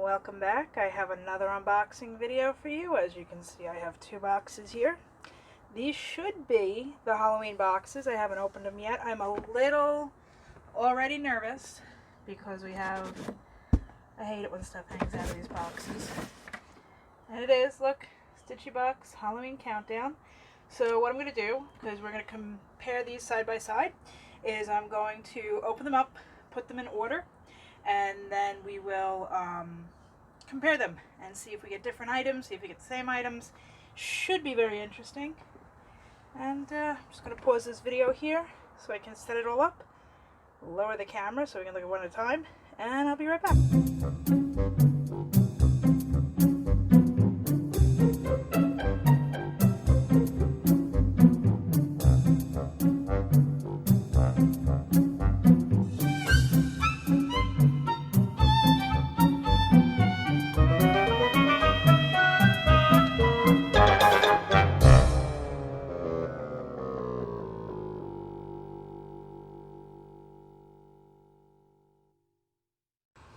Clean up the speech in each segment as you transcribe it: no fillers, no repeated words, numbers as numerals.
Welcome back. I have another unboxing video for you. As you can see, I have two boxes here. These should be the Halloween boxes. I haven't opened them yet. I'm a little already nervous because I hate it when stuff hangs out of these boxes. And it is, look, Stitchybox Halloween Countdown. So what I'm going to do, because we're going to compare these side by side, is I'm going to open them up, put them in order, and then we will compare them and see if we get different items, see if we get the same items. Should be very interesting. And I'm just going to pause this video here so I can set it all up, lower the camera so we can look at one at a time, and I'll be right back.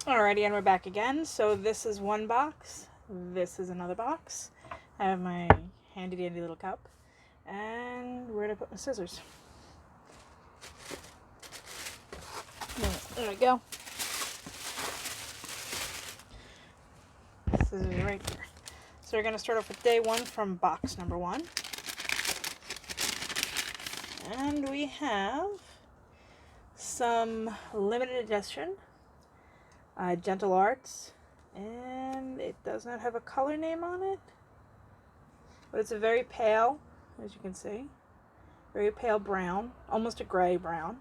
Alrighty, and we're back again. So this is one box, this is another box. I have my handy dandy little cup, and where did I put my scissors? There we go. Scissors are right there. So we're going to start off with day one from box number one. And we have some limited edition Gentle Arts, and it does not have a color name on it, but it's a very pale, as you can see, very pale brown, almost a gray brown.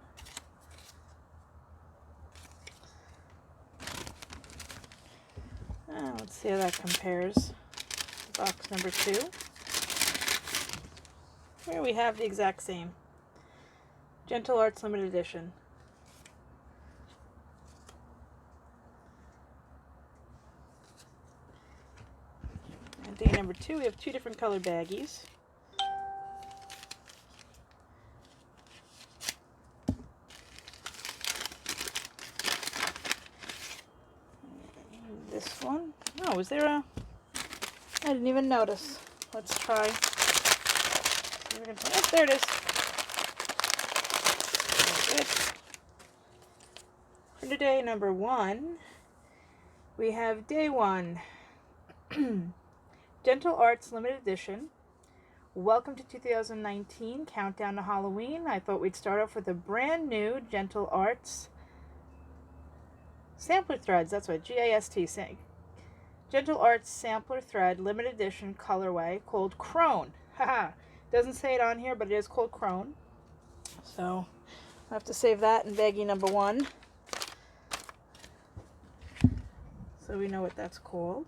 Let's see how that compares to box number two. Here we have the exact same Gentle Arts limited edition. Day number two, we have two different color baggies. This one, oh, was there a, I didn't even notice. Let's try. Oh, there it is. Very good. For today number one, we have day one. Gentle Arts Limited Edition. Welcome to 2019, Countdown to Halloween. I thought we'd start off with a brand new Gentle Arts Sampler Threads. That's what G-A-S-T saying. Gentle Arts Sampler Thread Limited Edition colorway called Crone. Haha. Doesn't say it on here, but it is called Crone. So I have to save that in baggie number one, so we know what that's called.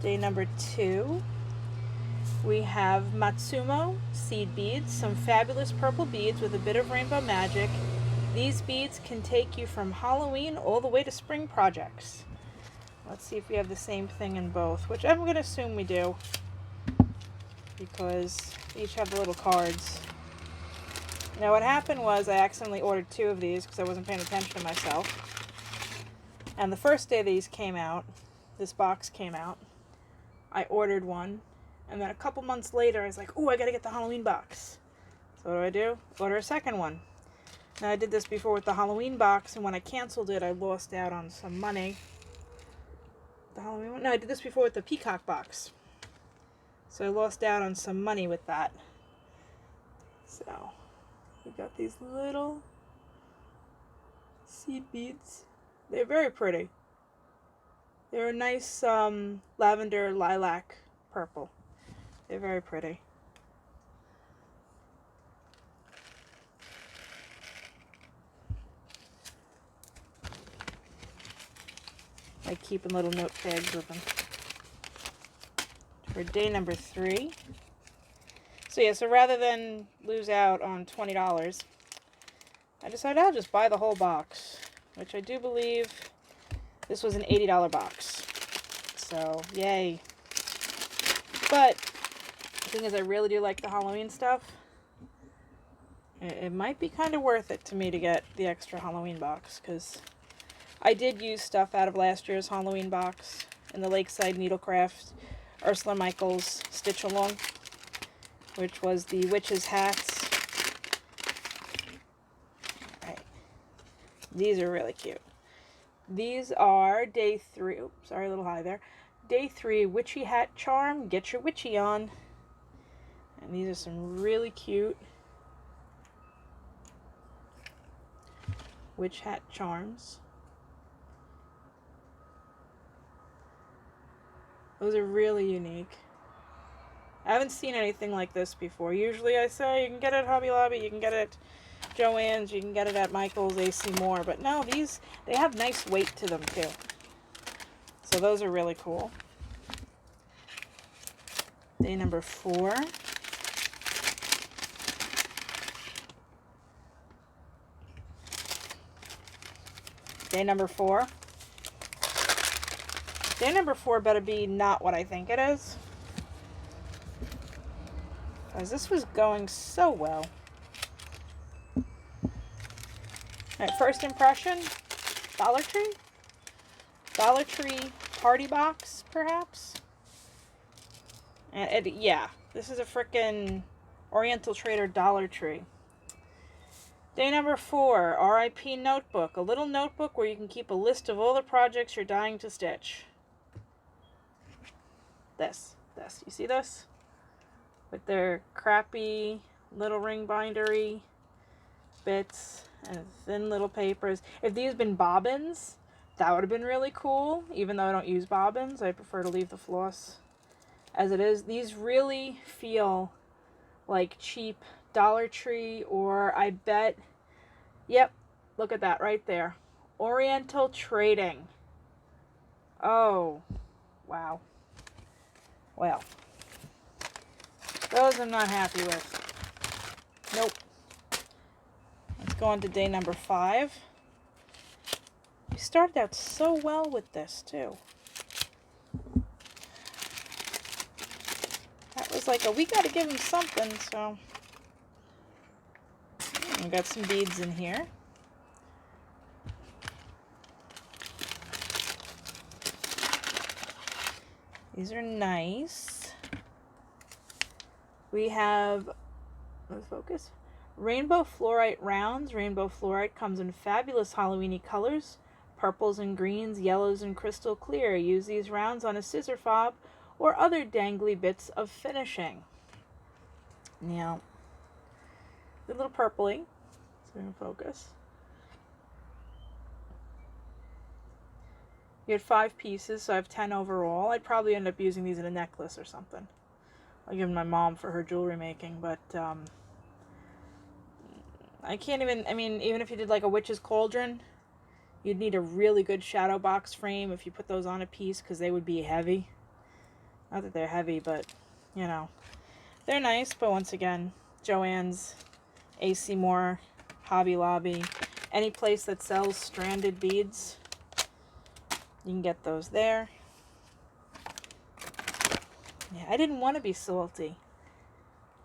Day number two, we have Matsumo seed beads, some fabulous purple beads with a bit of rainbow magic. These beads can take you from Halloween all the way to spring projects. Let's see if we have the same thing in both, which I'm going to assume we do, because they each have the little cards. Now what happened was I accidentally ordered two of these because I wasn't paying attention to myself. And the first day these came out, this box came out, I ordered one, and then a couple months later I was like, oh, I gotta get the Halloween box. So what do? Order a second one. Now I did this before with the Halloween box, and when I canceled it I lost out on some money. The Halloween one? No, I did this before with the Peacock box. So I lost out on some money with that. So we got these little seed beads. They're very pretty. They're a nice lavender lilac purple. They're very pretty. I like keeping little note tags with them. For day number three. So yeah, so rather than lose out on $20, I decided I'll just buy the whole box, which I do believe this was an $80 box. So, yay. But the thing is, I really do like the Halloween stuff. It might be kind of worth it to me to get the extra Halloween box, because I did use stuff out of last year's Halloween box in the Lakeside Needlecraft Ursula Michaels Stitch Along, which was the witches' hats. Alright. These are really cute. These are day 3. Oops, sorry, a little high there. Day 3 Witchy Hat Charm. Get your witchy on. And these are some really cute witch hat charms. Those are really unique. I haven't seen anything like this before. Usually I say you can get it at Hobby Lobby, you can get it at Joann's, you can get it at Michael's, AC Moore. But no, these, they have nice weight to them too. So those are really cool. Day number 4. Day number 4. Day number 4 better be not what I think it is, because this was going so well. Alright, first impression, Dollar Tree? Dollar Tree party box, perhaps? And yeah, this is a frickin' Oriental Trader Dollar Tree. Day number 4, RIP Notebook. A little notebook where you can keep a list of all the projects you're dying to stitch. This. You see this? With their crappy little ring bindery bits and thin little papers. If these had been bobbins, that would have been really cool. Even though I don't use bobbins, I prefer to leave the floss as it is. These really feel like cheap Dollar Tree, or I bet, yep, look at that right there. Oriental Trading. Oh, wow. Well, those I'm not happy with. Nope. Let's go on to day number 5. We started out so well with this too. That was like we gotta give him something, so. We got some beads in here. These are nice. We have, let's focus, Rainbow Fluorite rounds. Rainbow Fluorite comes in fabulous Halloweeny colors, purples and greens, yellows and crystal clear. Use these rounds on a scissor fob or other dangly bits of finishing. Now, a little purpley, so we're going to focus. You had 5 pieces, so I have 10 overall. I'd probably end up using these in a necklace or something. I'll give them my mom for her jewelry making, but I can't even, I mean, even if you did like a witch's cauldron, you'd need a really good shadow box frame if you put those on a piece, because they would be heavy. Not that they're heavy, but, you know, they're nice, but once again, Joann's, AC Moore, Hobby Lobby, any place that sells stranded beads, you can get those there. Yeah, I didn't want to be salty.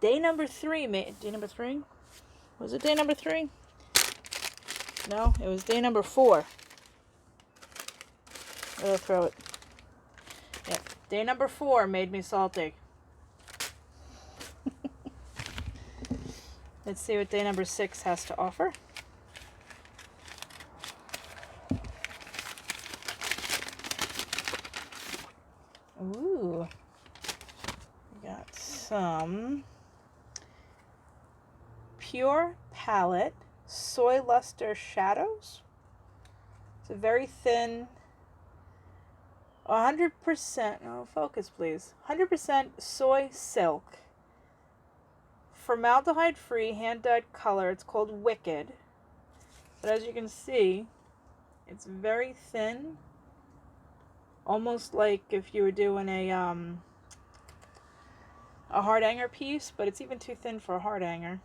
Day number 3, day number 3? Was it day number 3? No, it was day number 4. I'll throw it. Yeah, day number 4 made me salty. Let's see what day number 6 has to offer. Ooh, we got some Pure Palette Soy Luster Shadows. It's a very thin, 100%, oh, focus please, 100% soy silk. Formaldehyde free, hand dyed color. It's called Wicked. But as you can see, it's very thin. Almost like if you were doing a hard hanger piece, but it's even too thin for a hard hanger.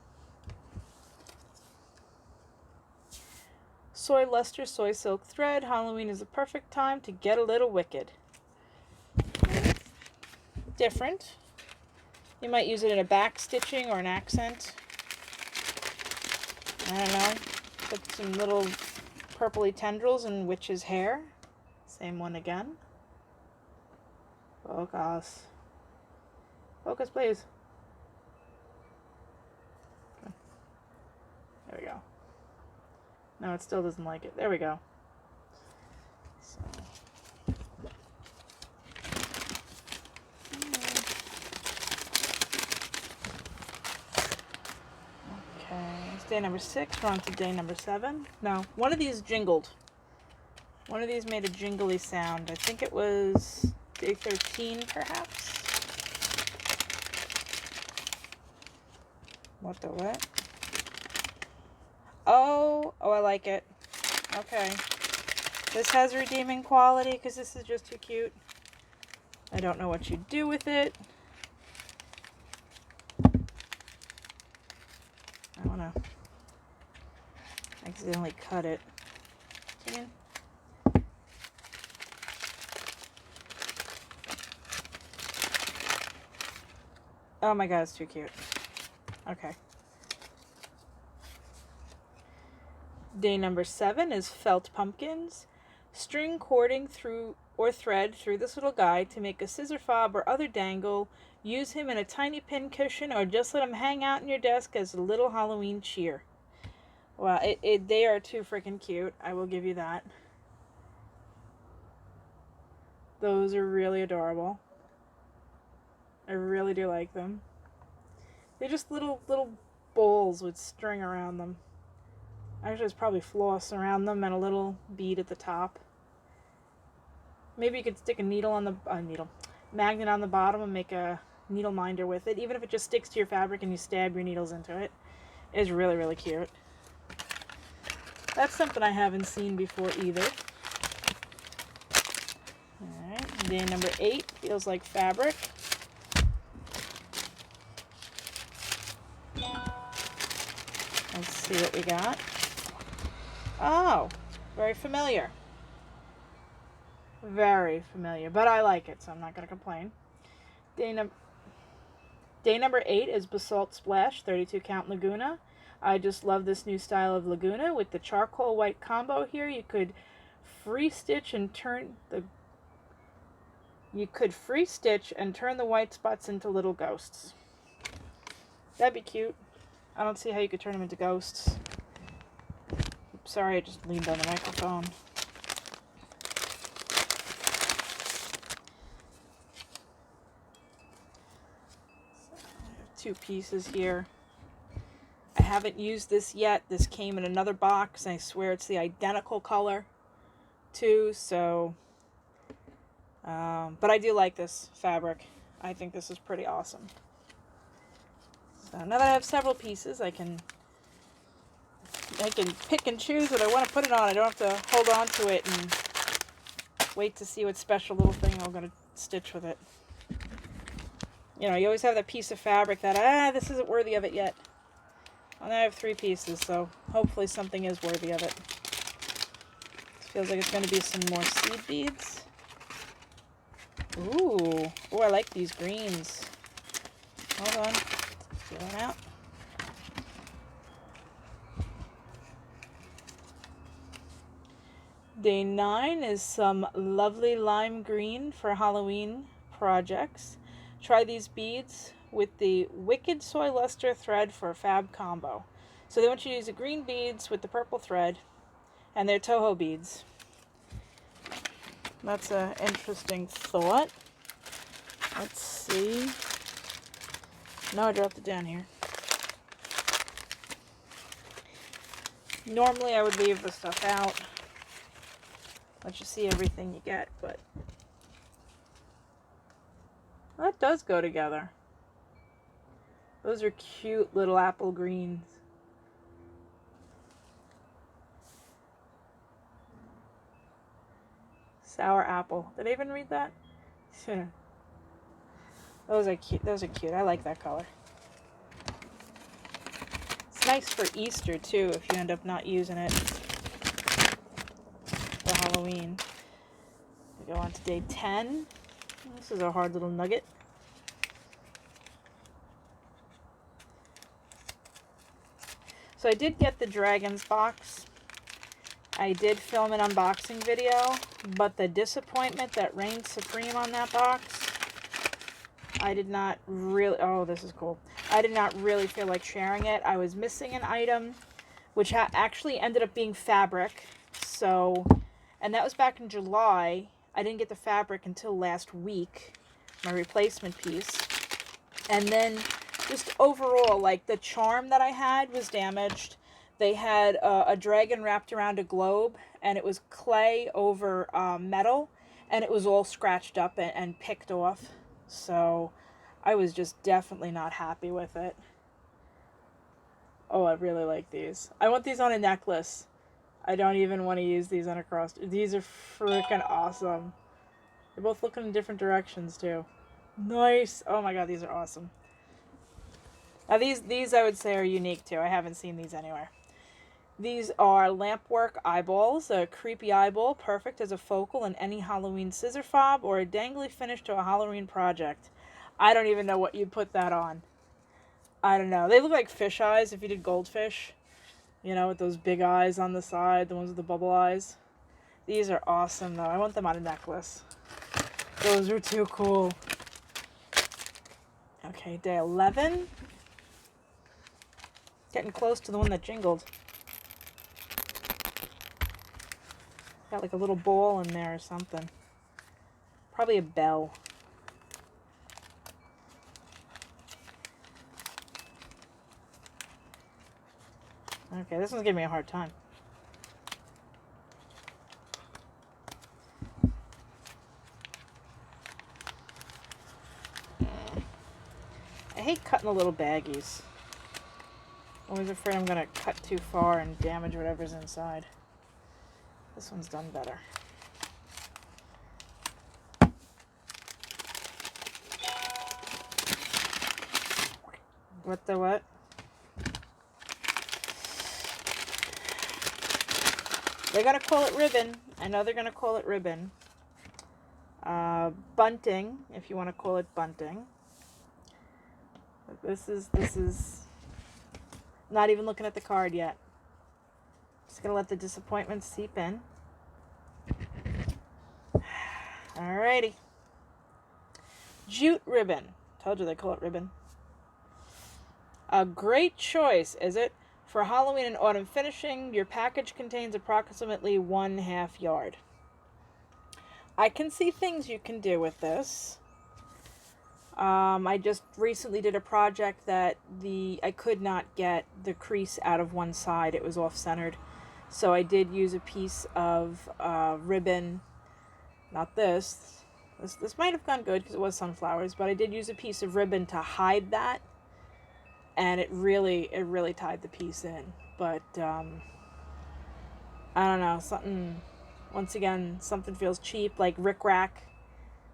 Soy luster, soy silk thread. Halloween is the perfect time to get a little wicked. Different. You might use it in a back stitching or an accent. I don't know, put some little purpley tendrils in Witch's hair. Same one again. Focus. Focus, please. Okay. There we go. No, it still doesn't like it. There we go. So. Okay, it's day number 6. We're on to day number 7. No, one of these jingled. One of these made a jingly sound. I think it was day 13, perhaps. What the what? Oh, I like it. Okay. This has redeeming quality because this is just too cute. I don't know what you do with it. I want to accidentally cut it. See? Oh my god, it's too cute. Okay. Day number 7 is felt pumpkins. String cording through or thread through this little guy to make a scissor fob or other dangle. Use him in a tiny pin cushion or just let him hang out in your desk as a little Halloween cheer. Well, they are too freaking cute. I will give you that. Those are really adorable. I really do like them. They're just little bowls with string around them. Actually, there's probably floss around them and a little bead at the top. Maybe you could stick a needle on the magnet on the bottom and make a needle minder with it. Even if it just sticks to your fabric and you stab your needles into it. It's really, really cute. That's something I haven't seen before either. Alright, day number 8 feels like fabric. Let's see what we got. Oh, very familiar. Very familiar, but I like it, so I'm not going to complain. Day number 8 is Basalt Splash 32 count Laguna. I just love this new style of Laguna with the charcoal white combo here. You could free stitch and turn the white spots into little ghosts. That'd be cute. I don't see how you could turn them into ghosts. Oops, sorry, I just leaned on the microphone. So I have 2 pieces here. I haven't used this yet. This came in another box, and I swear it's the identical color too. So, but I do like this fabric. I think this is pretty awesome. So now that I have several pieces, I can pick and choose what I want to put it on. I don't have to hold on to it and wait to see what special little thing I'm going to stitch with it. You know, you always have that piece of fabric that, this isn't worthy of it yet. And I have 3 pieces, so hopefully something is worthy of it. This feels like it's going to be some more seed beads. Ooh, I like these greens. Hold on. Get one out. Day 9 is some lovely lime green for Halloween projects. Try these beads with the Wicked Soy Luster thread for a fab combo. So they want you to use the green beads with the purple thread, and they're Toho beads. That's an interesting thought. Let's see. No, I dropped it down here. Normally I would leave the stuff out. Let you see everything you get, but that does go together. Those are cute little apple greens. Sour apple. Did I even read that? Those are cute. Those are cute. I like that color. It's nice for Easter too if you end up not using it for Halloween. We go on to day 10. This is a hard little nugget. So I did get the Dragons box. I did film an unboxing video, but the disappointment that reigned supreme on that box, I did not really, oh, this is cool. I did not really feel like sharing it. I was missing an item, which actually ended up being fabric. So, and that was back in July. I didn't get the fabric until last week, my replacement piece. And then just overall, like the charm that I had was damaged. They had a dragon wrapped around a globe, and it was clay over metal, and it was all scratched up and picked off. So I was just definitely not happy with it. Oh, I really like these. I want these on a necklace. I don't even want to use these on a cross. These are freaking awesome. They're both looking in different directions too. Nice. Oh my god, these are awesome. Now these I would say are unique too. I haven't seen these anywhere. These are lampwork eyeballs, a creepy eyeball, perfect as a focal in any Halloween scissor fob or a dangly finish to a Halloween project. I don't even know what you'd put that on. I don't know. They look like fish eyes if you did goldfish. You know, with those big eyes on the side, the ones with the bubble eyes. These are awesome though. I want them on a necklace. Those are too cool. Okay, day 11. Getting close to the one that jingled. Got like a little ball in there or something. Probably a bell. Okay, this one's giving me a hard time. I hate cutting the little baggies. I'm always afraid I'm going to cut too far and damage whatever's inside. This one's done better. What the what? They're going to call it ribbon. I know they're going to call it ribbon. Bunting, if you want to call it bunting. This is not even looking at the card yet. Just going to let the disappointment seep in. Alrighty. Jute ribbon. Told you they call it ribbon. A great choice, is it? For Halloween and autumn finishing, your package contains approximately 1/2 yard. I can see things you can do with this. I just recently did a project that I could not get the crease out of one side. It was off-centered. So I did use a piece of ribbon. Not this. This might have gone good because it was sunflowers, but I did use a piece of ribbon to hide that. And it really tied the piece in. But, I don't know, something, once again, something feels cheap, like rickrack.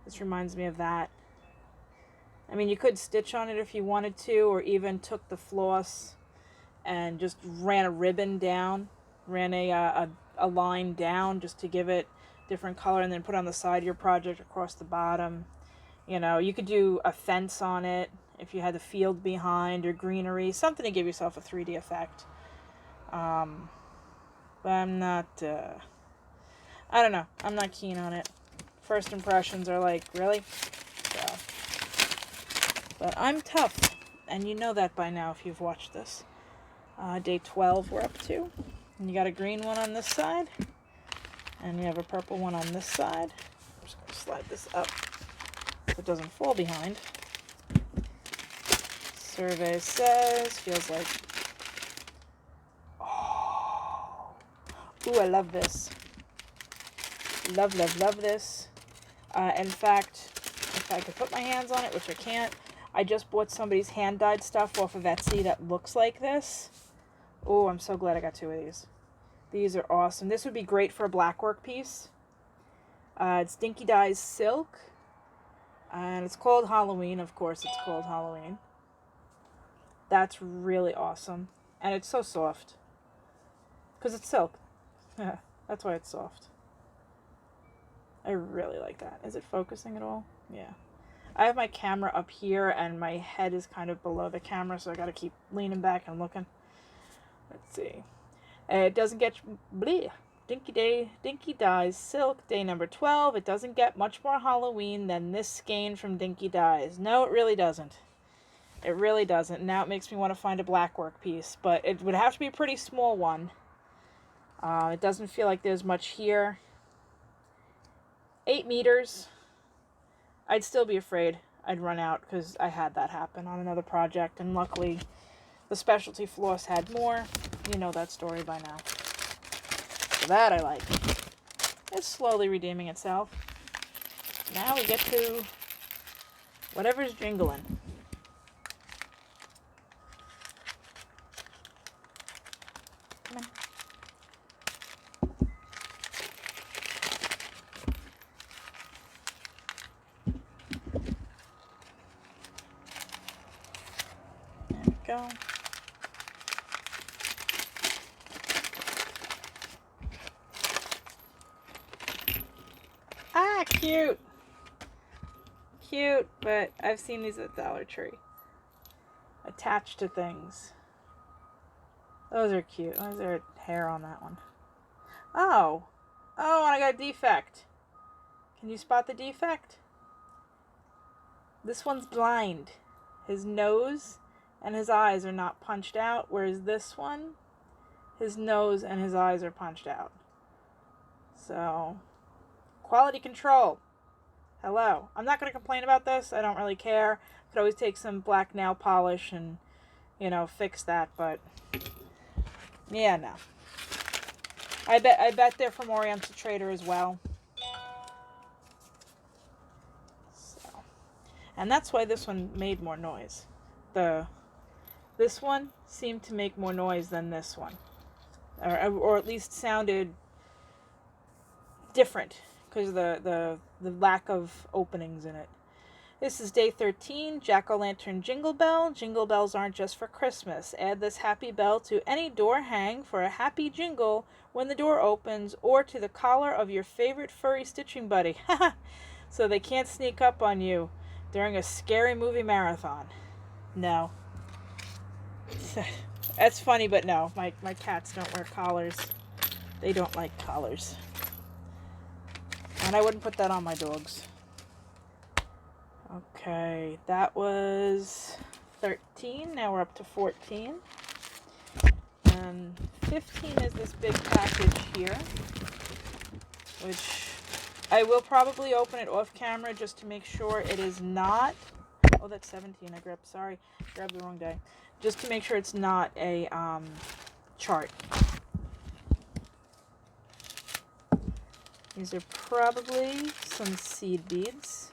This reminds me of that. I mean, you could stitch on it if you wanted to, or even took the floss and just ran a ribbon down, ran a line down just to give it different color, and then put on the side of your project across the bottom. You know, you could do a fence on it if you had the field behind, or greenery, something to give yourself a 3D effect. But I'm not, I don't know, I'm not keen on it. First impressions are like, really? So, but I'm tough, and you know that by now if you've watched this. Day 12 we're up to. And you got a green one on this side, and you have a purple one on this side. I'm just going to slide this up so it doesn't fall behind. Survey says, feels like, oh, ooh, I love this. Love, love, love this. In fact, if I could put my hands on it, which I can't, I just bought somebody's hand-dyed stuff off of Etsy that looks like this. Oh, I'm so glad I got 2 of these. These are awesome. This would be great for a black work piece. It's Dinky Dyes Silk. And it's called Halloween. Of course it's called Halloween. That's really awesome. And it's so soft. Because it's silk. Yeah, that's why it's soft. I really like that. Is it focusing at all? Yeah. I have my camera up here and my head is kind of below the camera, so I gotta keep leaning back and looking. Let's see. It doesn't get bleh. Dinky Dyes Silk, day number 12. It doesn't get much more Halloween than this skein from Dinky Dyes. No, it really doesn't. It really doesn't. Now it makes me want to find a black work piece, but it would have to be a pretty small one. It doesn't feel like there's much here. 8 meters. I'd still be afraid I'd run out because I had that happen on another project, and luckily the specialty floss had more. You know that story by now. So that I like. It's slowly redeeming itself. Now we get to whatever's jingling. Come on. There we go. Ah, cute. Cute, but I've seen these at Dollar Tree. Attached to things. Those are cute. Why is there hair on that one? Oh. Oh, and I got a defect. Can you spot the defect? This one's blind. His nose and his eyes are not punched out, whereas this one, his nose and his eyes are punched out. So, quality control. Hello. I'm not going to complain about this. I don't really care. Could always take some black nail polish and, you know, fix that, but yeah, no. I bet they're from Oriental Trader as well. So, and that's why this one made more noise. This one seemed to make more noise than this one, or at least sounded different because of the lack of openings in it. This is day 13, Jack-o'-lantern jingle bell. Jingle bells aren't just for Christmas. Add this happy bell to any door hang for a happy jingle when the door opens, or to the collar of your favorite furry stitching buddy. So they can't sneak up on you during a scary movie marathon. No. That's funny, but no. My cats don't wear collars. They don't like collars. And I wouldn't put that on my dogs. Okay, that was 13. Now we're up to 14. And 15 is this big package here, which I will probably open it off camera just to make sure it is not... Oh, that's 17. I grabbed the wrong day. Just to make sure it's not a chart. These are probably some seed beads.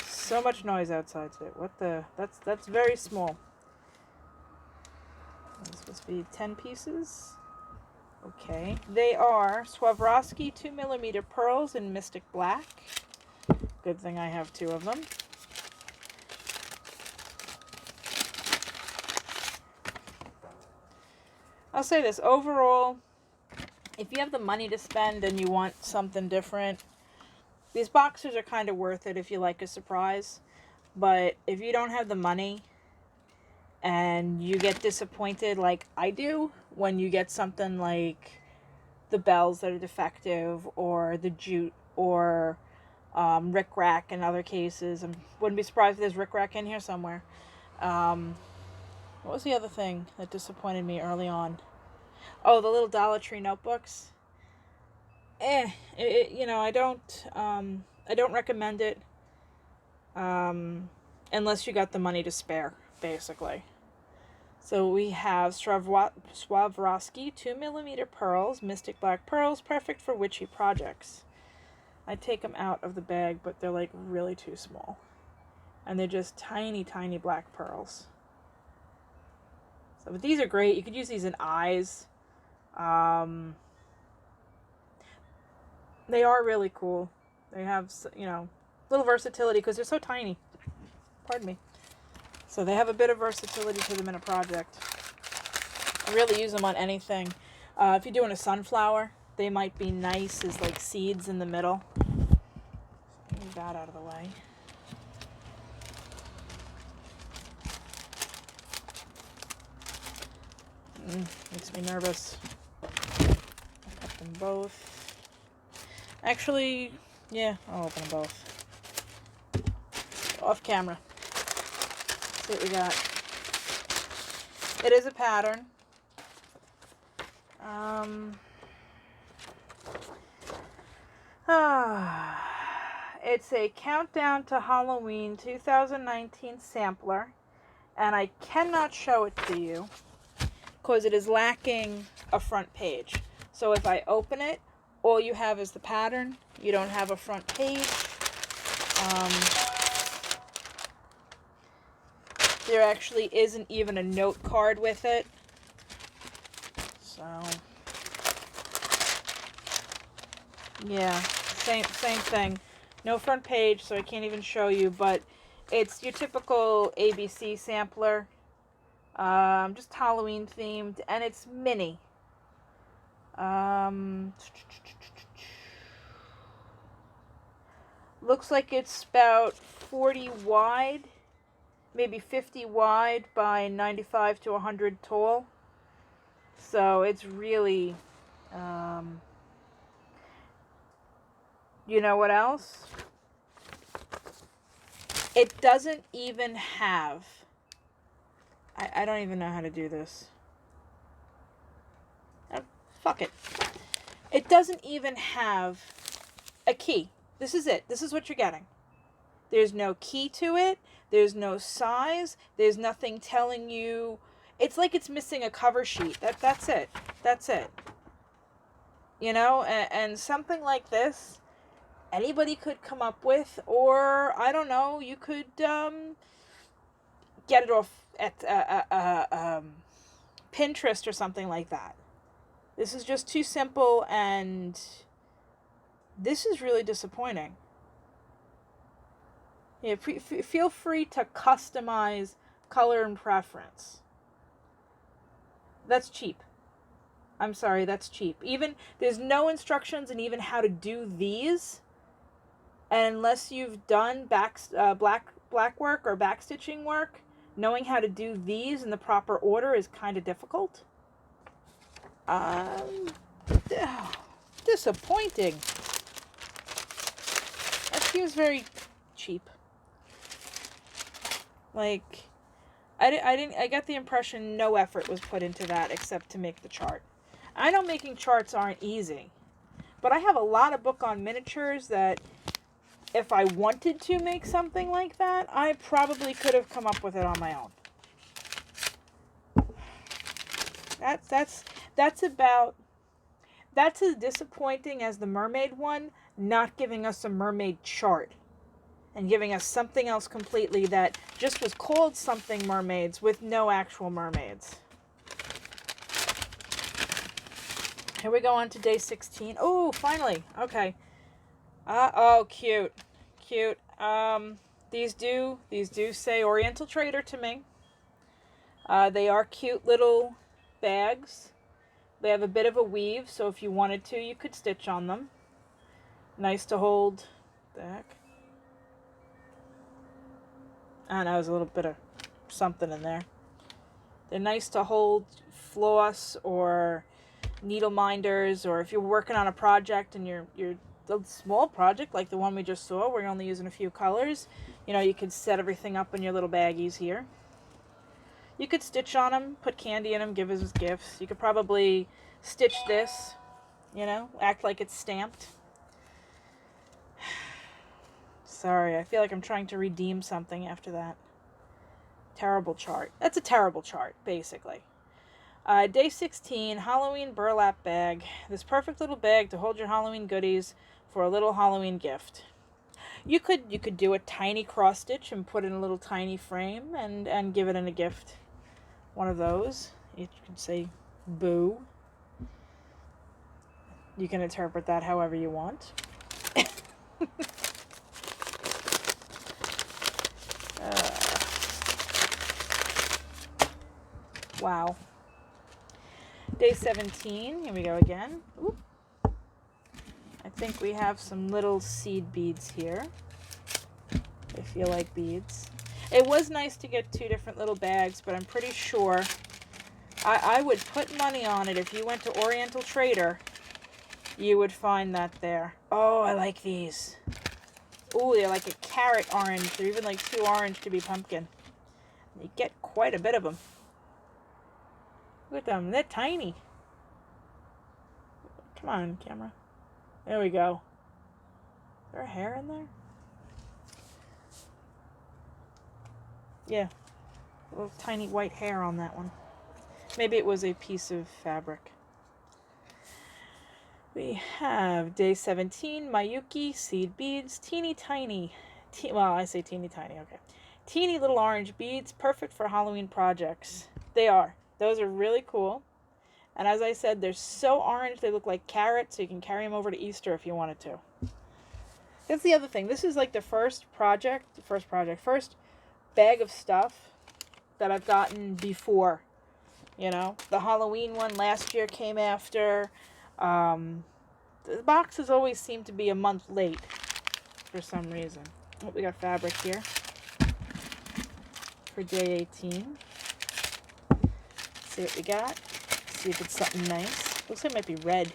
So much noise outside today. What the? That's very small. It's supposed to be 10 pieces. Okay. They are Swarovski 2mm pearls in Mystic Black. Good thing I have 2 of them. I'll say this. Overall, if you have the money to spend and you want something different, these boxers are kind of worth it if you like a surprise. But if you don't have the money and you get disappointed like I do when you get something like the bells that are defective, or the jute, or rickrack in other cases. I wouldn't be surprised if there's rickrack in here somewhere. What was the other thing that disappointed me early on? Oh, the little Dollar Tree notebooks. You know, I don't recommend it unless you got the money to spare, basically. So we have Swarovski 2mm pearls, Mystic Black pearls, perfect for witchy projects. I take them out of the bag, but they're like really too small. And they're just tiny, tiny black pearls. So, but these are great. You could use these in eyes. They are really cool. They have, you know, little versatility because they're so tiny. Pardon me. So they have a bit of versatility to them in a project. I really use them on anything. If you're doing a sunflower, they might be nice as like seeds in the middle. Move that out of the way. Makes me nervous. I'll cut them both. Actually, yeah, I'll open them both. Off camera. Let's see what we got. It is a pattern. It's a Countdown to Halloween 2019 sampler, and I cannot show it to you because it is lacking a front page. So if I open it, all you have is the pattern. You don't have a front page. There actually isn't even a note card with it. So, yeah, same thing. No front page, so I can't even show you, but it's your typical ABC sampler. Just Halloween themed, and it's mini. Looks like it's about 40 wide, maybe 50 wide by 95 to 100 tall. So it's really, you know what else? It doesn't even have, I don't even know how to do this. Fuck it. It doesn't even have a key. This is it. This is what you're getting. There's no key to it. There's no size. There's nothing telling you. It's like it's missing a cover sheet. That's it. That's it. You know, and something like this, anybody could come up with, or I don't know, you could get it off at Pinterest or something like that. This is just too simple, and this is really disappointing. Yeah, feel free to customize color and preference. That's cheap. I'm sorry, that's cheap. Even, there's no instructions on even how to do these. And unless you've done black work or backstitching work, knowing how to do these in the proper order is kind of difficult. Disappointing. That seems very cheap. Like, I got the impression no effort was put into that except to make the chart. I know making charts aren't easy, but I have a lot of book on miniatures that if I wanted to make something like that, I probably could have come up with it on my own. That's as disappointing as the mermaid one, not giving us a mermaid chart and giving us something else completely that just was called something mermaids with no actual mermaids. Here we go on to day 16. Oh, finally. Okay. Oh, cute. Cute. These do say Oriental Trader to me. They are cute little bags. They have a bit of a weave, so if you wanted to, you could stitch on them. Nice to hold. The heck? I know, there's a little bit of something in there. They're nice to hold floss or needle minders, or if you're working on a project and you're a small project like the one we just saw, we're only using a few colors, you know, you could set everything up in your little baggies here. You could stitch on them, put candy in them, give us gifts. You could probably stitch this, you know, act like it's stamped. Sorry, I feel like I'm trying to redeem something after that. Terrible chart. That's a terrible chart, basically. Day 16, Halloween burlap bag. This perfect little bag to hold your Halloween goodies for a little Halloween gift. You could do a tiny cross stitch and put in a little tiny frame and give it in a gift. One of those. You could say boo. You can interpret that however you want. Wow. Day 17, here we go again. Oop. I think we have some little seed beads here. They feel like beads. It was nice to get two different little bags, but I'm pretty sure I would put money on it. If you went to Oriental Trader, you would find that there. Oh, I like these. Ooh, they're like a carrot orange. They're even like too orange to be pumpkin. You get quite a bit of them. Look at them. They're tiny. Come on, camera. There we go. Is there a hair in there? Yeah. A little tiny white hair on that one. Maybe it was a piece of fabric. We have day 17, Mayuki, seed beads, teeny tiny. Well, I say teeny tiny, okay. Teeny little orange beads, perfect for Halloween projects. They are. Those are really cool. And as I said, they're so orange, they look like carrots, so you can carry them over to Easter if you wanted to. That's the other thing. This is like the first bag of stuff that I've gotten before. You know, the Halloween one last year came after. The boxes always seem to be a month late for some reason. Oh, we got fabric here for day 18. Let's see what we got. See if it's something nice. Looks like it might be red.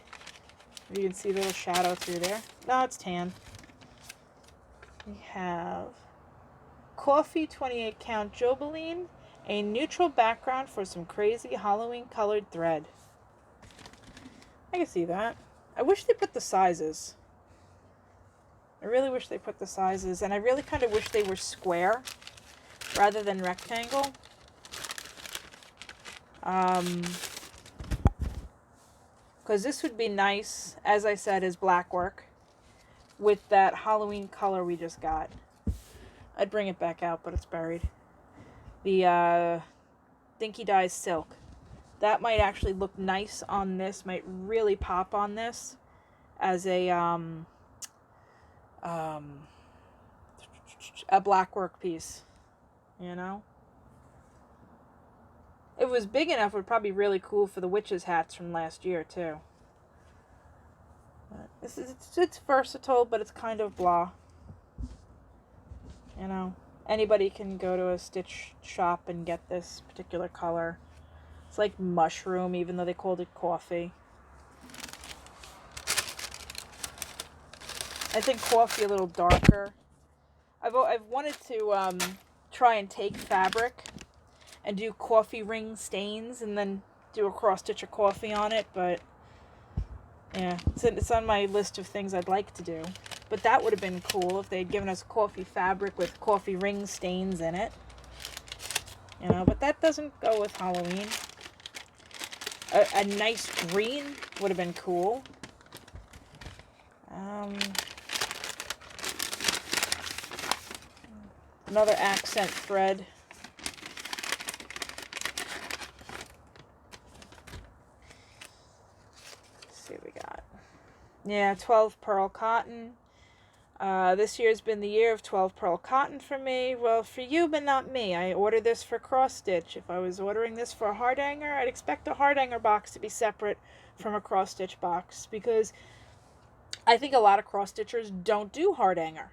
You can see the little shadow through there. No, it's tan. We have Coffee 28 count Jobeline, a neutral background for some crazy Halloween colored thread. I can see that. I wish they put the sizes. I really wish they put the sizes, and I really kind of wish they were square rather than rectangle. Because this would be nice, as I said, as black work with that Halloween color we just got. I'd bring it back out, but it's buried. The Dinky Dyes Silk. That might actually look nice on this, might really pop on this as a black work piece, you know? If it was big enough, it would probably be really cool for the witches' hats from last year, too. But it's versatile, but it's kind of blah. You know? Anybody can go to a stitch shop and get this particular color. It's like mushroom, even though they called it coffee. I think coffee a little darker. I've wanted to try and take fabric and do coffee ring stains and then do a cross stitch of coffee on it, but yeah, it's on my list of things I'd like to do. But that would have been cool if they'd given us coffee fabric with coffee ring stains in it. You know, but that doesn't go with Halloween. A nice green would have been cool. Another accent thread. Let's see what we got. Yeah, 12 pearl cotton. This year's been the year of 12 pearl cotton for me. Well, for you, but not me. I ordered this for cross stitch. If I was ordering this for a hard hanger, I'd expect a hard hanger box to be separate from a cross stitch box, because I think a lot of cross stitchers don't do hard hanger.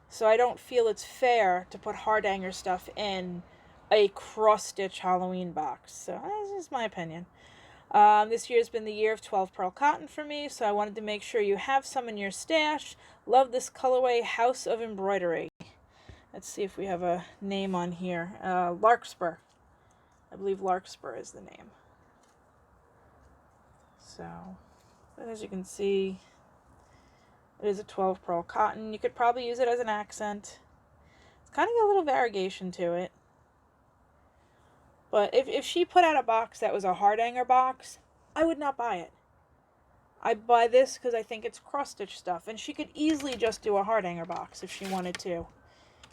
So I don't feel it's fair to put hard hanger stuff in a cross stitch Halloween box. So that's just my opinion. This year's been the year of 12 pearl cotton for me, so I wanted to make sure you have some in your stash. Love this colorway, House of Embroidery. Let's see if we have a name on here. Larkspur. I believe Larkspur is the name. So, as you can see, it is a 12 pearl cotton. You could probably use it as an accent. It's kind of got a little variegation to it. But if she put out a box that was a hard hanger box, I would not buy it. I'd buy this because I think it's cross-stitch stuff. And she could easily just do a hard hanger box if she wanted to.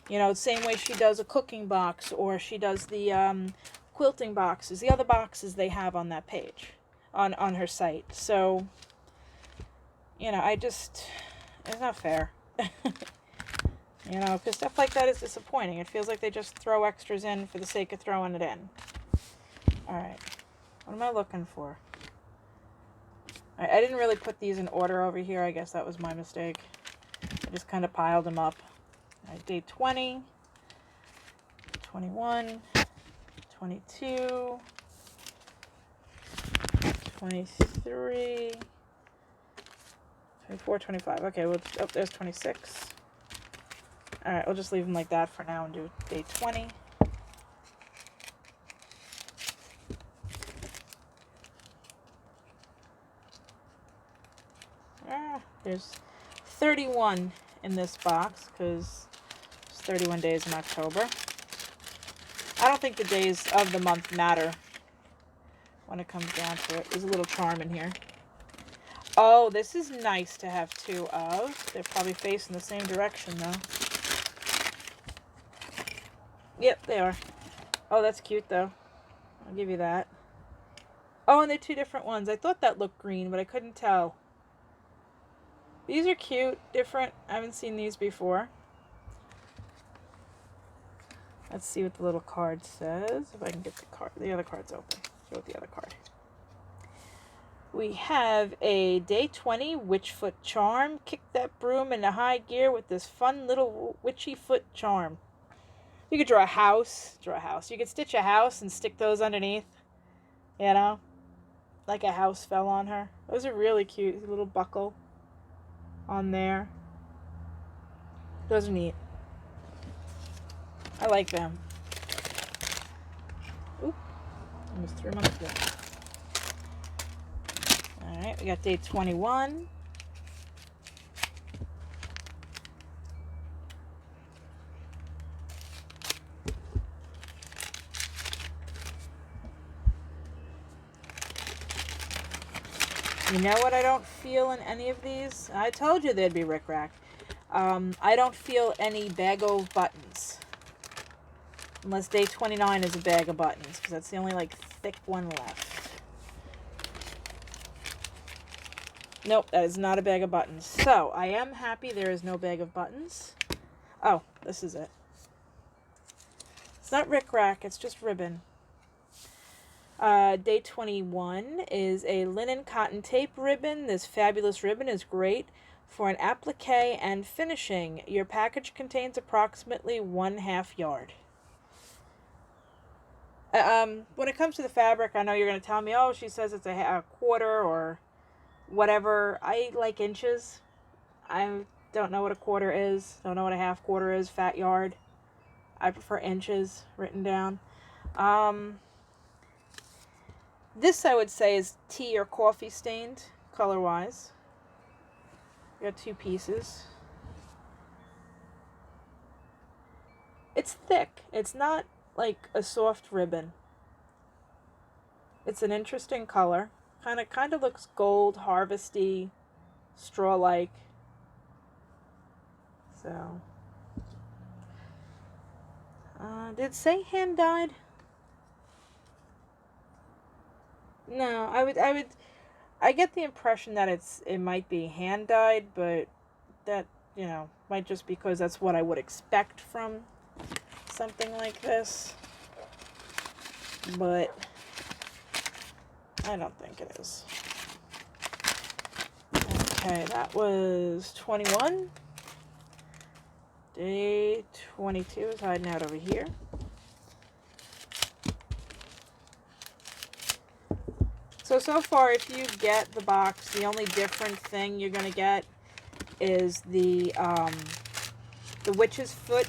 You know, the same way she does a cooking box, or she does the quilting boxes, the other boxes they have on that page, on her site. So, you know, it's not fair. You know, because stuff like that is disappointing. It feels like they just throw extras in for the sake of throwing it in. Alright. What am I looking for? Alright, I didn't really put these in order over here. I guess that was my mistake. I just kind of piled them up. Alright, day 20, 21, 22, 23, 24, 25. Okay, well, oh, there's 26. Alright, we'll just leave them like that for now and do day 20. There's 31 in this box because it's 31 days in October. I don't think the days of the month matter when it comes down to it. There's a little charm in here. Oh, this is nice to have two of. They're probably facing the same direction though. Yep, they are. Oh, that's cute though. I'll give you that. Oh, and they're two different ones. I thought that looked green, but I couldn't tell. These are cute, different. I haven't seen these before. Let's see what the little card says. If I can get the other card's open. Show the other card. We have a day 20 Witchfoot charm. Kick that broom into high gear with this fun little witchy foot charm. You could draw a house. You could stitch a house and stick those underneath. You know? Like a house fell on her. Those are really cute. A little buckle on there. Those are neat. I like them. Oop. Almost threw them on the floor. Alright, we got day 21. You know what I don't feel in any of these? I told you they'd be rickrack. I don't feel any bag of buttons. Unless day 29 is a bag of buttons, because that's the only, like, thick one left. Nope, that is not a bag of buttons. So, I am happy there is no bag of buttons. Oh, this is it. It's not rickrack, it's just ribbon. Day 21 is a linen cotton tape ribbon. This fabulous ribbon is great for an applique and finishing. Your package contains approximately 1/2 yard. When it comes to the fabric, I know you're going to tell me, oh, she says it's a quarter or whatever. I like inches. I don't know what a quarter is. Don't know what a 1/2 quarter is. Fat yard. I prefer inches written down. This, I would say, is tea or coffee stained, color-wise. We got two pieces. It's thick. It's not like a soft ribbon. It's an interesting color. Kind of looks gold, harvesty, straw-like. So, did it say hand dyed? No, I get the impression that it might be hand dyed, but that, you know, might just because that's what I would expect from something like this. But I don't think it is. Okay, that was 21. Day 22 is hiding out over here. So far, if you get the box, the only different thing you're going to get is the witch's foot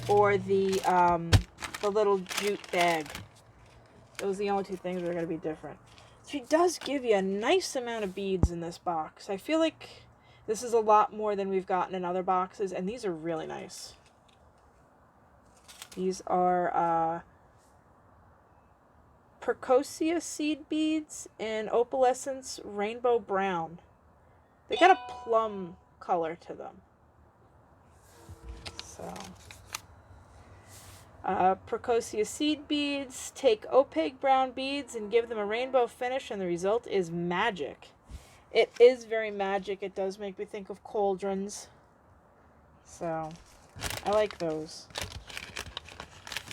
or the little jute bag. Those are the only two things that are going to be different. She does give you a nice amount of beads in this box. I feel like this is a lot more than we've gotten in other boxes, and these are really nice. These are Percosia seed beads in opalescence rainbow brown. They got a plum color to them. So, Percosia seed beads. Take opaque brown beads and give them a rainbow finish, and the result is magic. It is very magic. It does make me think of cauldrons. So, I like those.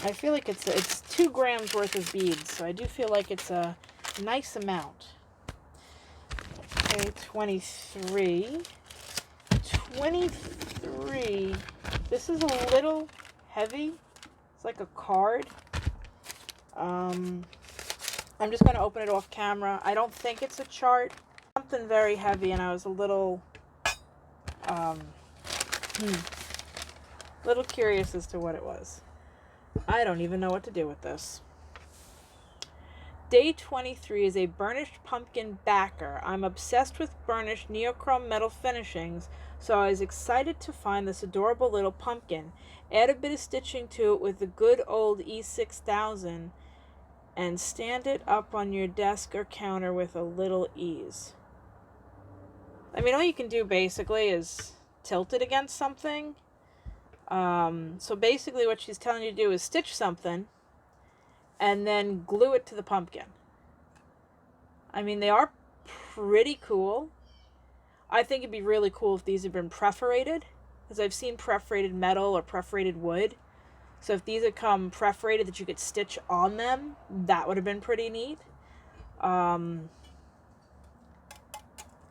I feel like it's 2 grams worth of beads, so I do feel like it's a nice amount. Okay, 23. 23. This is a little heavy. It's like a card. I'm just going to open it off camera. I don't think it's a chart. Something very heavy, and I was a little curious as to what it was. I don't even know what to do with this. Day 23 is a burnished pumpkin backer. I'm obsessed with burnished neochrome metal finishings, so I was excited to find this adorable little pumpkin. Add a bit of stitching to it with the good old E6000 and stand it up on your desk or counter with a little ease. I mean, all you can do basically is tilt it against something. So basically what she's telling you to do is stitch something and then glue it to the pumpkin. I mean, they are pretty cool. I think it'd be really cool if these had been perforated, because I've seen perforated metal or perforated wood. So if these had come perforated that you could stitch on them, that would have been pretty neat. I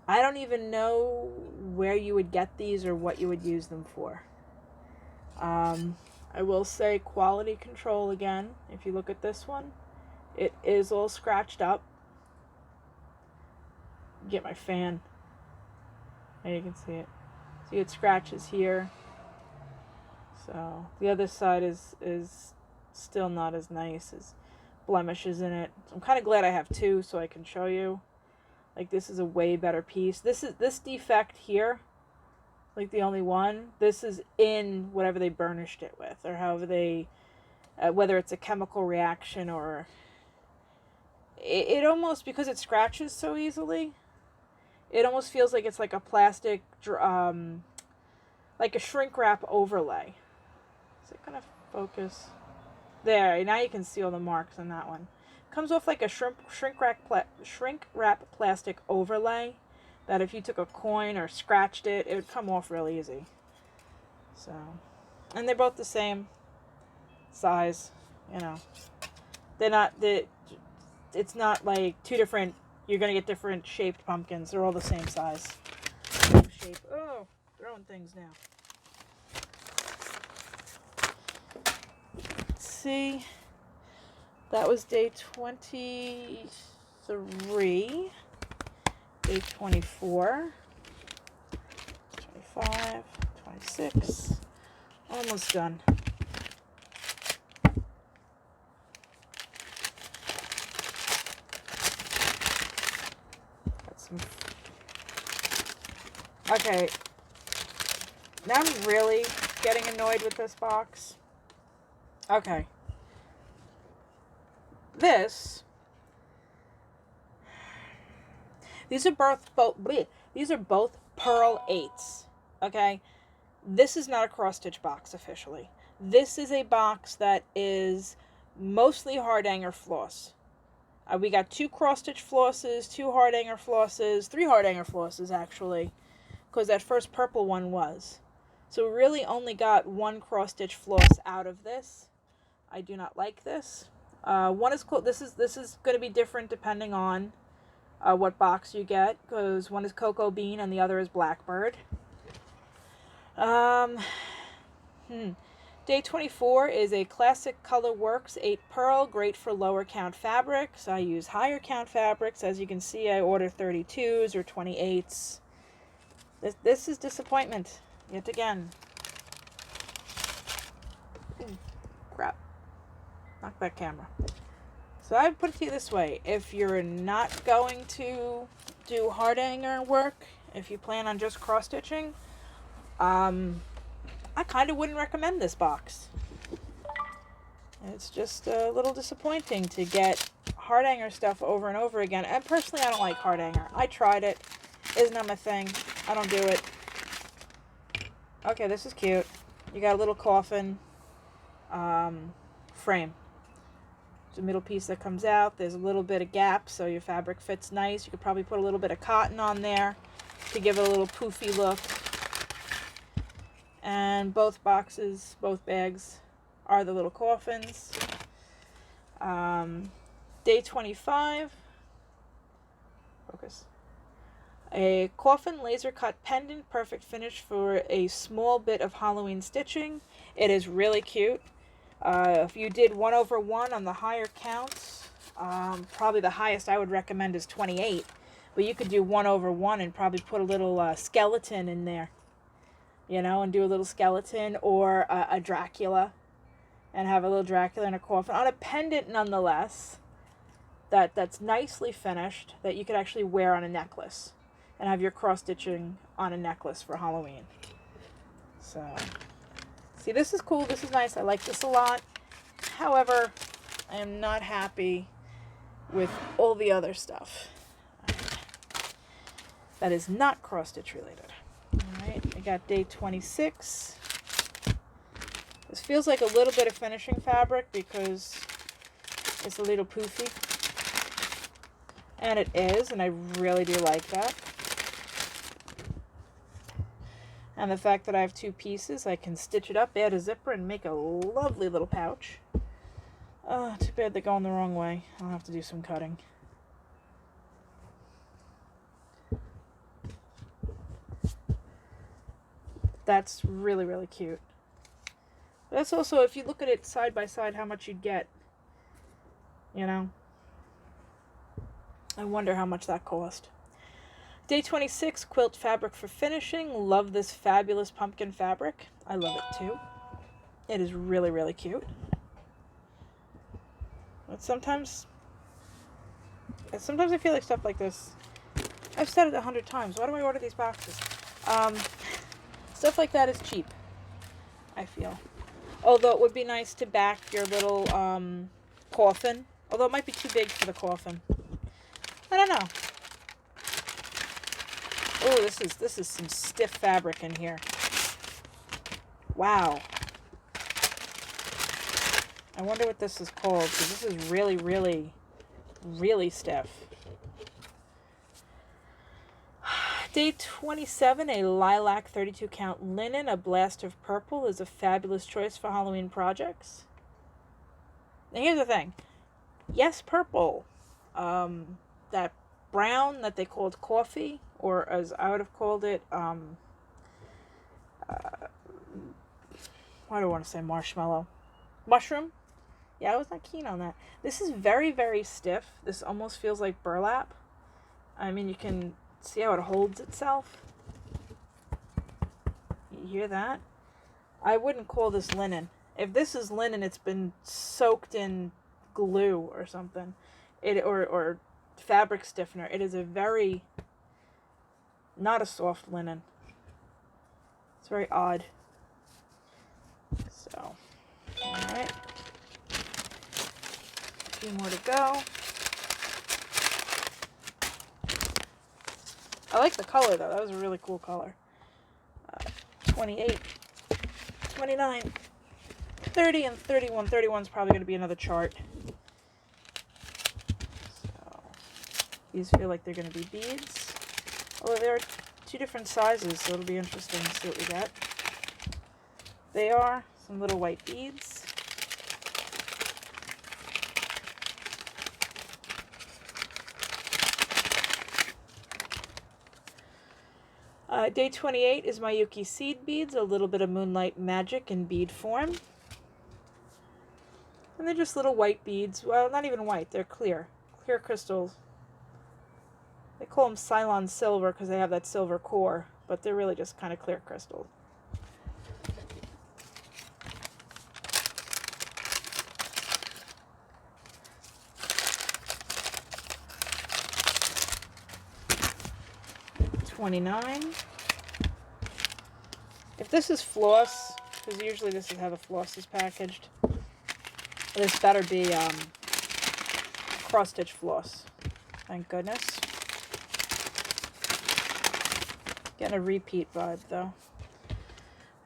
don't even know where you would get these or what you would use them for. I will say quality control again. If you look at this one, it is all scratched up. Get my fan. There you can see it. See, it scratches here. So the other side is still not as nice, as blemishes in it. So I'm kind of glad I have two so I can show you. Like, this is a way better piece. This defect here, like the only one, this is in whatever they burnished it with, or however they, whether it's a chemical reaction or it almost, because it scratches so easily, it almost feels like it's like a plastic, like a shrink wrap overlay. Is it gonna focus? There, now you can see all the marks on that one. Comes off like a shrink wrap plastic overlay that if you took a coin or scratched it, it would come off real easy. So, and they're both the same size, you know. It's not like two different, you're going to get different shaped pumpkins. They're all the same size. Same shape. Oh, throwing things now. Let's see. That was day 23, day 24, 25, 26, almost done. Got some. Okay, now I'm really getting annoyed with this box. Okay. These are both Pearl 8s, okay? This is not a cross-stitch box officially. This is a box that is mostly hard hanger floss. We got 2 cross-stitch flosses, 2 hard hanger flosses, 3 hard hanger flosses actually, because that first purple one was. So we really only got 1 cross-stitch floss out of this. I do not like this. One is cool. This is going to be different depending on what box you get, because one is Cocoa Bean and the other is Blackbird. Day 24 is a Classic Color Works 8 Pearl, great for lower count fabrics. I use higher count fabrics. As you can see, I order 32s or 28s. This is disappointment yet again. Ooh, crap. Knock that camera. So I put it to you this way. If you're not going to do hard hanger work, if you plan on just cross stitching, I kind of wouldn't recommend this box. It's just a little disappointing to get hard hanger stuff over and over again. And personally, I don't like hard hanger. I tried it. Isn't that my thing? I don't do it. Okay, this is cute. You got a little coffin frame. The middle piece that comes out. There's a little bit of gap so your fabric fits nice. You could probably put a little bit of cotton on there to give it a little poofy look. And both boxes, both bags are the little coffins. Day 25. Focus. A coffin laser cut pendant, perfect finish for a small bit of Halloween stitching. It is really cute. If you did 1/1 on the higher counts, Probably the highest I would recommend is 28. But you could do 1/1 and probably put a little skeleton in there, you know, and do a little skeleton, or a Dracula, and have a little Dracula in a coffin on a pendant nonetheless, that's nicely finished, that you could actually wear on a necklace and have your cross stitching on a necklace for Halloween. So, see, this is cool. This is nice. I like this a lot. However, I am not happy with all the other stuff that is not cross stitch related. Alright, I got day 26. This feels like a little bit of finishing fabric because it's a little poofy. And it is, and I really do like that. And the fact that I have 2 pieces, I can stitch it up, add a zipper, and make a lovely little pouch. Oh, too bad they're going the wrong way. I'll have to do some cutting. That's really, really cute. That's also, if you look at it side by side, how much you'd get. You know? I wonder how much that cost. Day 26, quilt fabric for finishing. Love this fabulous pumpkin fabric. I love it too. It is really, really cute. But sometimes I feel like stuff like this, I've said it 100 times. Why do I order these boxes? Stuff like that is cheap, I feel. Although it would be nice to back your little coffin. Although it might be too big for the coffin. I don't know. Oh, this is some stiff fabric in here. Wow. I wonder what this is called, because this is really, really, really stiff. Day 27, a lilac 32 count linen, a blast of purple is a fabulous choice for Halloween projects. Now here's the thing. Yes, purple. That brown that they called coffee, or as I would have called it, why do I want to say marshmallow? Mushroom? Yeah, I was not keen on that. This is very, very stiff. This almost feels like burlap. I mean, you can see how it holds itself. You hear that? I wouldn't call this linen. If this is linen, it's been soaked in glue or something. Or fabric stiffener. It is a very, not a soft linen. It's very odd. So, alright. A few more to go. I like the color though. That was a really cool color. 28, 29, 30, and 31. 31 is probably going to be another chart. So, these feel like they're going to be beads. Although there are 2 different sizes, so it'll be interesting to see what we get. They are some little white beads. Day 28 is Mayuki seed beads, a little bit of moonlight magic in bead form. And they're just little white beads. Well, not even white, they're clear. Clear crystals. They call them Cylon silver because they have that silver core, but they're really just kind of clear crystals. $29. If this is floss, because usually this is how the floss is packaged, this better be cross-stitch floss. Thank goodness. Getting a repeat vibe though.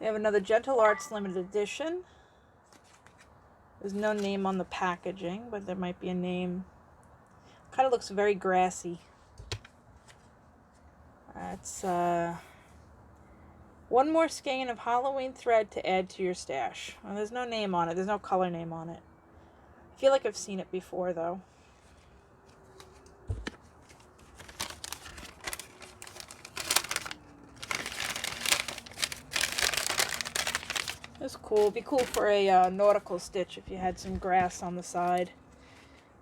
We have another Gentle Arts limited edition. There's no name on the packaging, but there might be a name. Kind of looks very grassy. That's one more skein of Halloween thread to add to your stash. Well, there's no name on it. There's no color name on it. I feel like I've seen it before, though. It's cool. It'd be cool for a nautical stitch if you had some grass on the side.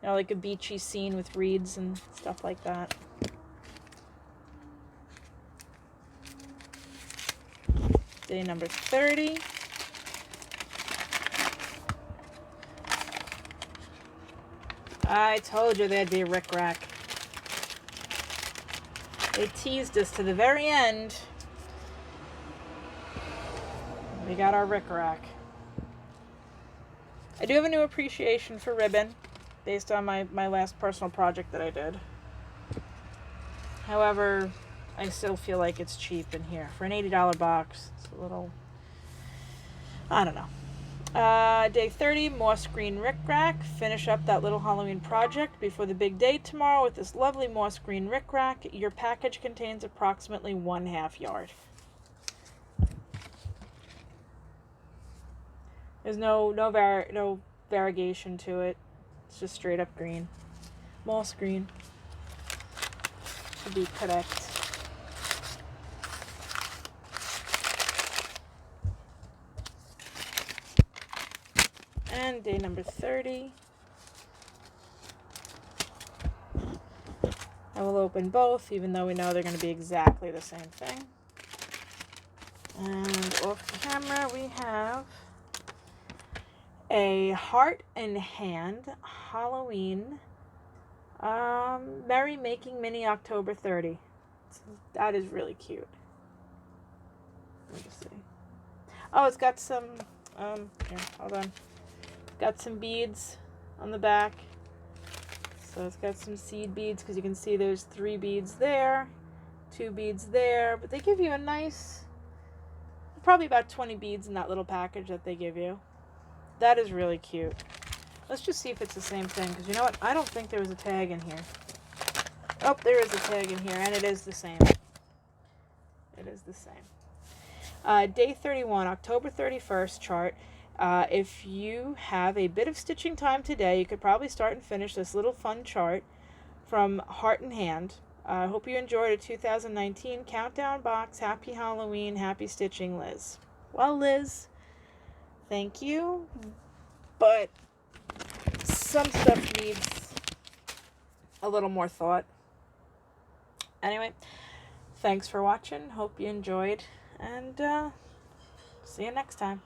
You know, like a beachy scene with reeds and stuff like that. Day number 30. I told you there'd be a rickrack. They teased us to the very end. We got our rickrack. I do have a new appreciation for ribbon based on my last personal project that I did. However, I still feel like it's cheap in here. For an $80 box, it's a little... I don't know. Day 30, moss green rickrack. Finish up that little Halloween project before the big day tomorrow with this lovely moss green rickrack. Your package contains approximately 1/2 yard. There's no variegation to it. It's just straight up green. Moss green. To be correct. And day number 30. I will open both, even though we know they're going to be exactly the same thing. And off camera we have a heart and hand Halloween Merry Making Mini October 30. That is really cute. Let me see. Oh, it's got some, here, hold on. Got some beads on the back. So it's got some seed beads, because you can see there's 3 beads there, 2 beads there, but they give you a nice, probably about 20 beads in that little package that they give you. That is really cute. Let's just see if it's the same thing, because you know what? I don't think there was a tag in here. Oh, there is a tag in here, and it is the same. It is the same. Day 31, October 31st chart. If you have a bit of stitching time today, you could probably start and finish this little fun chart from Heart and Hand. I hope you enjoyed a 2019 countdown box. Happy Halloween, happy stitching, Liz. Well, Liz, thank you, but some stuff needs a little more thought. Anyway, thanks for watching. Hope you enjoyed, and see you next time.